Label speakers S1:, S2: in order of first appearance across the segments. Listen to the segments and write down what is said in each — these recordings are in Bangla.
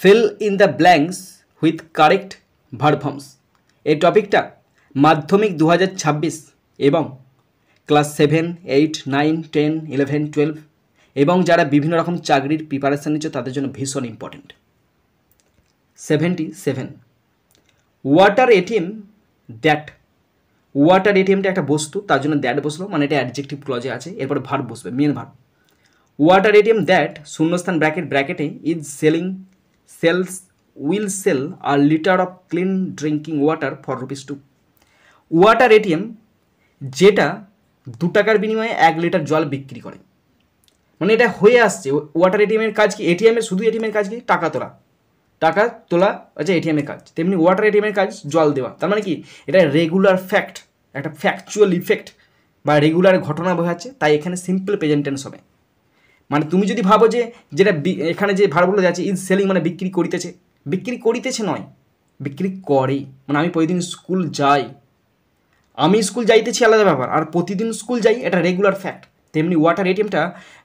S1: Fill in the blanks with correct verb forms. এই টপিকটা মাধ্যমিক 2026 এবং ক্লাস 7, 8, 9, 10, 11, 12 এবং যারা বিভিন্ন রকম চাকরির প্রিপারেশান নিচ্ছে তাদের জন্য ভীষণ important. 77 water ATM that. Water এটিএমটা একটা বস্তু, তার জন্য দ্যাট বসলো, মানে এটা অ্যাডজেক্টিভ ক্লজে আছে, এরপরে ভার্ব বসবে, main verb. Water ATM that শূন্যস্থান ব্র্যাকেটে is sells will sell a litre of clean drinking water for ₹2। Water ATM যেটা 2 টাকার বিনিময়ে 1 লিটার জল বিক্রি করে, মানে এটা হয়ে আসছে। ওয়াটার এটিএমের কাজ কি? এটিএমের শুধু এটিএমের কাজ কি? টাকা তোলা আচ্ছা এটিএমের কাজ, তেমনি ওয়াটার এটিএমের কাজ জল দেওয়া। তার মানে কি এটা রেগুলার ফ্যাক্ট, একটা ফ্যাকচুয়াল ইফেক্ট বা রেগুলার ঘটনা বোঝাচ্ছে, তাই এখানে সিম্পল প্রেজেন্ট টেন্স হবে। মানে তুমি যদি ভাবো যে যেটা এখানে যে ভার্বগুলো যাচ্ছে ইজ সেলিং, মানে বিক্রি করিতেছে নয়, বিক্রি করে। মানে আমি প্রতিদিন স্কুল যাই, আমি স্কুল যাইতেছি আলাদা ব্যাপার, আর প্রতিদিন স্কুল যাই এটা রেগুলার ফ্যাক্ট। তেমনি ওয়াটার এটিএমটা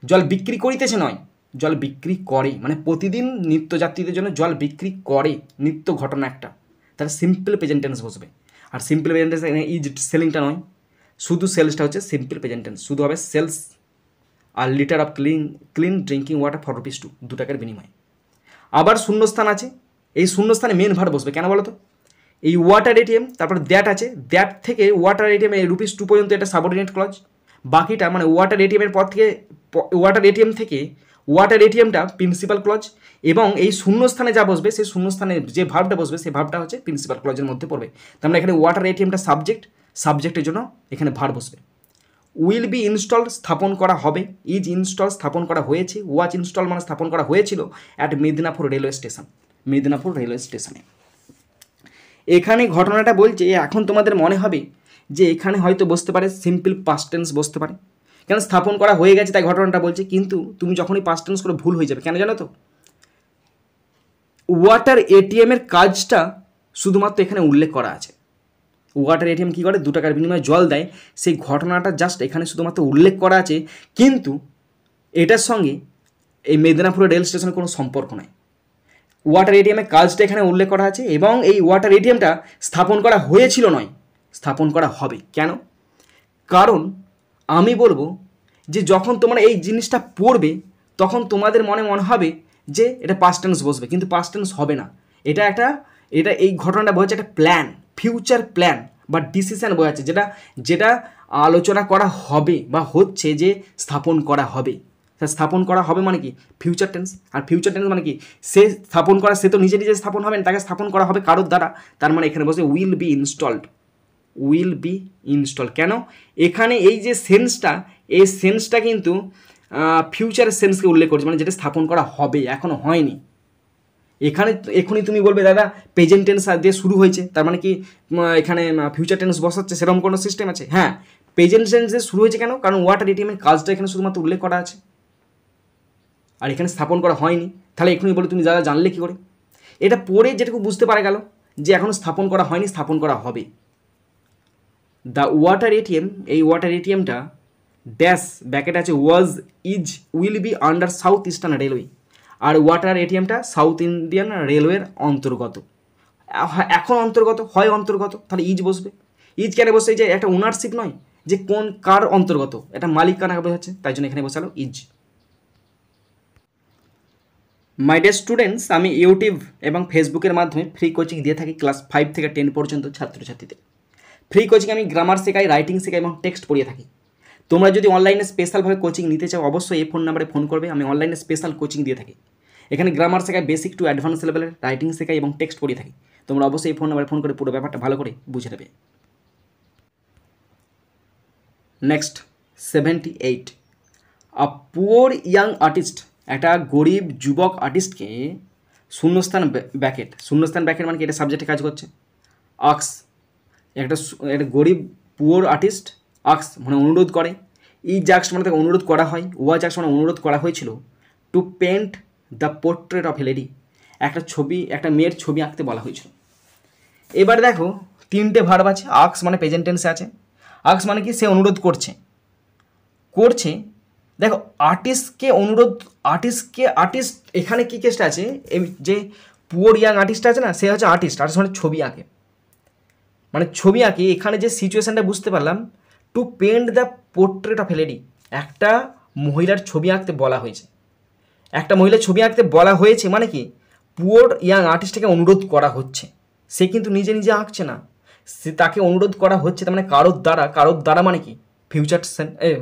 S1: জল বিক্রি করিতেছে নয়, জল বিক্রি করে, মানে প্রতিদিন নিত্যযাত্রীদের জন্য জল বিক্রি করে, নিত্য ঘটনা একটা, তাহলে সিম্পল প্রেজেন্ট টেন্স বসবে। আর সিম্পল প্রেজেন্ট টেন্স ইজ সেলিংটা নয়, শুধু সেলসটা হচ্ছে সিম্পল প্রেজেন্ট টেন্স, শুধু হবে সেলস আর litre of clean drinking water for ₹2, 2 টাকার বিনিময়ে। আবার শূন্যস্থান আছে, এই শূন্যস্থানে মেন ভার্ব বসবে। কেন বলো তো? এই ওয়াটার এটিএম, তারপর দ্যাট আছে, দ্যাট থেকে ওয়াটার এটিএম ₹2 পর্যন্ত এটা সাবঅর্ডিনেট ক্লজ। বাকিটা মানে ওয়াটার এটিএমের পর থেকে ওয়াটার এটিএম থেকে ওয়াটার এটিএমটা প্রিন্সিপাল ক্লজ, এবং এই শূন্যস্থানে যা বসবে সেই শূন্যস্থানে যে ভার্বটা বসবে সেই ভার্বটা হচ্ছে প্রিন্সিপাল ক্লজের মধ্যে পড়বে। তার মানে এখানে ওয়াটার এটিএমটা সাবজেক্টের জন্য এখানে ভার্ব বসবে। উইল বি ইনস্টল স্থাপন করা হবে, ইজ ইনস্টল স্থাপন করা হয়েছে, ওয়াজ ইনস্টল মানে স্থাপন করা হয়েছিল অ্যাট মেদিনীপুর রেলওয়ে স্টেশনে। এখানে ঘটনাটা বলছে, এখন তোমাদের মনে হবে যে এখানে হয়তো বসতে পারে সিম্পল পাস্ট টেন্স বসতে পারে, কেন স্থাপন করা হয়ে গেছে তাই ঘটনাটা বলছে। কিন্তু তুমি যখনই পাস্ট টেন্স করে ভুল হয়ে যাবে। কেন জানো তো? ওয়াটার এটিএমের কাজটা শুধুমাত্র এখানে উল্লেখ করা আছে। ওয়াটার এটিএম কী করে? 2 টাকার বিনিময়ে জল দেয়, সেই ঘটনাটা জাস্ট এখানে শুধুমাত্র উল্লেখ করা আছে, কিন্তু এটার সঙ্গে এই মেদিনীপুর রেল স্টেশনের কোনো সম্পর্ক নাই। ওয়াটার এটিএমের কাজটা এখানে উল্লেখ করা আছে, এবং এই ওয়াটার এটিএমটা স্থাপন করা হয়েছিল নয়, স্থাপন করা হবে। কেন? কারণ আমি বলবো যে যখন তোমরা এই জিনিসটা পড়বে তখন তোমাদের মনে হবে যে এটা পাস্ট টেন্স বসবে, কিন্তু পাস্ট টেন্স হবে না। এটা এই ঘটনাটা বোঝাচ্ছে একটা প্ল্যান, ফিউচার প্ল্যান বা ডিসিশন বোঝাচ্ছে, যেটা আলোচনা করা হবে বা হচ্ছে যে স্থাপন করা হবে। স্থাপন করা হবে মানে কি? Future tense. আর ফিউচার টেন্স মানে কি? সে স্থাপন করা, সে তো নিজে স্থাপন হবে না, তাকে স্থাপন করা হবে কারোর দ্বারা। তার মানে এখানে বসে উইল বি ইনস্টলড। কেন? এখানে এই যে সেন্সটা, এই সেন্সটা কিন্তু ফিউচার সেন্সকে উল্লেখ করছে, মানে যেটা স্থাপন করা হবে, এখনও হয়নি। এখনই তুমি বলবে দাদা প্রেজেন্ট টেন্স দিয়ে শুরু হয়েছে, তার মানে কি এখানে ফিউচার টেন্স বসাচ্ছে, সেরকম কোনো সিস্টেম আছে? হ্যাঁ, প্রেজেন্ট টেন্স দিয়ে শুরু হয়েছে। কেন? কারণ ওয়াটার এটিএমের কাজটা এখানে শুধুমাত্র উল্লেখ করা আছে, আর এখানে স্থাপন করা হয়নি। তাহলে এখনই বলে তুমি দাদা জানলে কী করে? এটা পড়ে যেটুকু বুঝতে পারা গেল যে এখনও স্থাপন করা হয়নি, স্থাপন করা হবে। দ্য ওয়াটার এটিএম, এই ওয়াটার এটিএমটা ড্যাশ ব্যাকেট আছে will be under South Eastern railway, আর ওয়াটার এটিএমটা সাউথ ইন্ডিয়ান রেলওয়ের অন্তর্গত। এখন অন্তর্গত, তাহলে ইজ বসবে। ইজ কেন বসে? যে একটা ওনারশিপ নয়, যে কার অন্তর্গত, এটা মালিকানা বোঝাচ্ছে, তাই জন্য এখানে বসালো ইজ। মাই ডিয়ার স্টুডেন্টস, আমি ইউটিউব এবং ফেসবুকের মাধ্যমে ফ্রি কোচিং দিয়ে থাকি ক্লাস 5 থেকে 10 পর্যন্ত ছাত্রছাত্রীদের। ফ্রি কোচিং আমি গ্রামার শেখাই, রাইটিং শেখাই এবং টেক্সট পড়িয়ে থাকি। তোমরা যদি অনলাইনে স্পেশালভাবে কোচিং নিতে চাও অবশ্যই এই ফোন নাম্বারে ফোন করবে। আমি অনলাইনে স্পেশাল কোচিং দিয়ে থাকি। এখানে গ্রামার শেখাই, বেসিক টু অ্যাডভান্স লেভেলের, রাইটিং শেখাই এবং টেক্সট পড়িয়ে থাকি। তোমরা অবশ্যই এই ফোন নাম্বারে ফোন করে পুরো ব্যাপারটা ভালো করে বুঝে নেবে। Next 78 a poor young artist, একটা গরিব যুবক আর্টিস্টকে শূন্যস্থান ব্যাকেট মানে কি? এটা সাবজেক্টে কাজ করছে। আক্স, একটা গরিব পুয়ার আর্টিস্ট, আক্স মানে অনুরোধ করে, ইজ মানে তাকে অনুরোধ করা হয়, ওয়াজ মানে অনুরোধ করা হয়েছিল to paint the portrait of a lady, একটা মেয়ের ছবি আঁকতে বলা হয়েছিল। এবার দেখো 3টে ভার্ব আছে। আক্স মানে প্রেজেন্ট টেন্সে আছে। আক্স মানে কি? সে অনুরোধ করছে। দেখো আর্টিস্ট এখানে কি কেসটা আছে, যে পুয়ার ইয়াং আর্টিস্ট আছে না, সে হচ্ছে আর্টিস্ট মানে ছবি আঁকে, মানে ছবি আঁকি। এখানে যে সিচুয়েশানটা বুঝতে পারলাম, to paint the portrait of a lady, একটা মহিলার ছবি আঁকতে বলা হয়েছে, একটা মহিলার ছবি আঁকতে বলা হয়েছে মানে কি, পুয়ার ইয়াং আর্টিস্টকে অনুরোধ করা হচ্ছে, সে কিন্তু নিজে নিজে আঁকছে না, সে তাকে অনুরোধ করা হচ্ছে, তার মানে কারোর দ্বারা মানে কি ফিউচার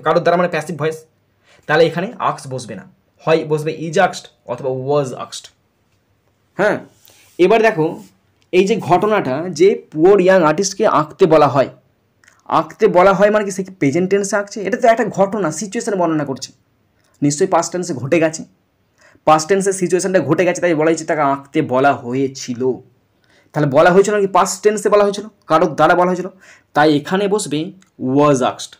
S1: কারোর দ্বারা মানে প্যাসিভ ভয়েস। তাহলে এখানে আক্স বসবে না, হয় বসবে ইজ আক্সড অথবা ওয়াজ আক্সড। হ্যাঁ, এবার দেখো এই যে ঘটনাটা, যে পুয়ার ইয়াং আর্টিস্টকে আঁকতে বলা হয় মানে কি, সে কি প্রেজেন্ট টেন্সে আঁকছে? এটা তো একটা ঘটনা, সিচুয়েশান বর্ণনা করছে, নিশ্চয়ই পাস্ট টেন্সে ঘটে গেছে, পাস্ট টেন্সের সিচুয়েশানটা ঘটে গেছে, তাই বলা হয়েছে তাকে আঁকতে বলা হয়েছিল। তাহলে বলা হয়েছিল নাকি পাস্ট টেন্সে বলা হয়েছিল, কারোর দ্বারা বলা হয়েছিল, তাই এখানে বসবে ওয়াজ আক্সড।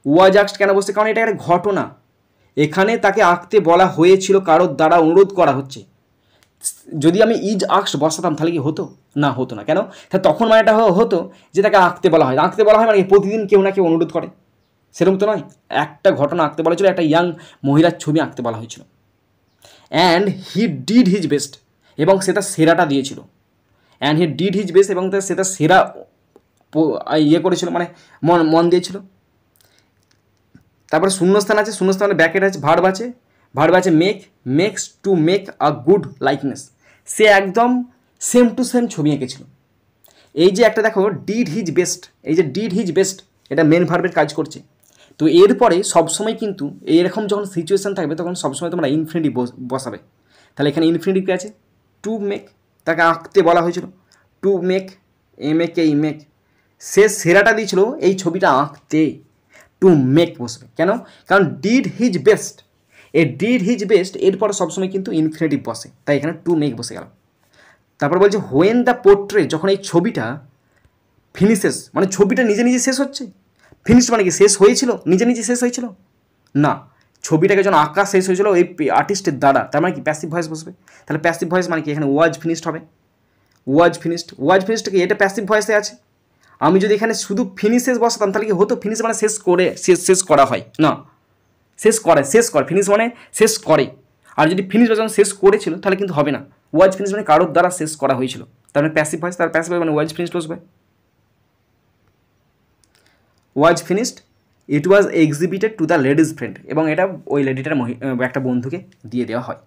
S1: ওয়াজ আক্সড কেন বসছে? কারণ এটা একটা ঘটনা, এখানে তাকে আঁকতে বলা হয়েছিল, কারোর দ্বারা অনুরোধ করা হচ্ছে। যদি আমি ইজ আক্সড বসাতাম তাহলে কি হতো? না, হতো না। কেন? তাহলে তখন মানেটা হতো যে তাকে আঁকতে বলা হয় মানে প্রতিদিন কেউ না কেউ অনুরোধ করে, সেরকম তো নয়। একটা ঘটনা আঁকতে বলা হয়েছিল, একটা ইয়াং মহিলার ছবি আঁকতে বলা হয়েছিল। And he did his best, এবং সেটা সেরাটা দিয়েছিল। And he did his best, এবং সেটা সেরা ইয়ে করেছিল, মানে মন দিয়েছিল। তারপরে শূন্যস্থান আছে, শূন্যস্থানে ব্যাকেট আছে, ভার্ব আছে makes to make a good likeness, সে একদম সেম টু সেম ছবি এঁকেছিল। এই যে একটা দেখো ডিড হিজ বেস্ট, এই যে ডিড হিজ বেস্ট, এটা মেন ভার্বের কাজ করছে। তো এরপরে সবসময় কিন্তু এরকম যখন সিচুয়েশান থাকবে তখন সবসময় তোমরা ইনফিনিটিভ বসাবে। তাহলে এখানে ইনফিনিটিভ কী আছে? টু মেক, তাকে আঁকতে বলা হয়েছিল, টু মেক, মেক, সে সেরাটা দিয়েছিল এই ছবিটা আঁকতে, টু মেক বসবে। কেন? কারণ did his best, A did his best এরপর সবসময় কিন্তু ইনফিনিটিভ বসে, তাই এখানে টু মেক বসে গেল। তারপর বলছে হোয়েন দ্য পোর্ট্রেট, যখন এই ছবিটা ফিনিশেস, মানে ছবিটা নিজে নিজে শেষ হচ্ছে। ফিনিশ মানে কি শেষ হয়েছিল, নিজে নিজে শেষ হয়েছিল না, ছবিটাকে যখন আঁকা শেষ হয়েছিল এই আর্টিস্টের দ্বারা, তার মানে কি প্যাসিভ ভয়েস বসবে। তাহলে প্যাসিভ ভয়েস মানে কি, এখানে ওয়াজ ফিনিশড হবে, ওয়াজ ফিনিশড কি, এটা প্যাসিভ ভয়েসে আছে। আমি যদি এখানে শুধু ফিনিশেস বসাতাম তাহলে কি হতো? ফিনিশ মানে শেষ করা হয় না, শেষ করে, ফিনিশ মানে শেষ করে। আর যদি ফিনিশ যখন শেষ করেছিল তাহলে কিন্তু হবে না। ওয়াজ ফিনিশ মানে কারোর দ্বারা শেষ করা হয়েছিল, তার মানে প্যাসিভ ভয়েস, তার প্যাসিভ মানে ওয়াজ ফিনিশড বসবে। ওয়াজ finished, it was এক্সিবিটেড to the ladies friend, এবং এটা ওই লেডিটার একটা বন্ধুকে দিয়ে দেওয়া হয়।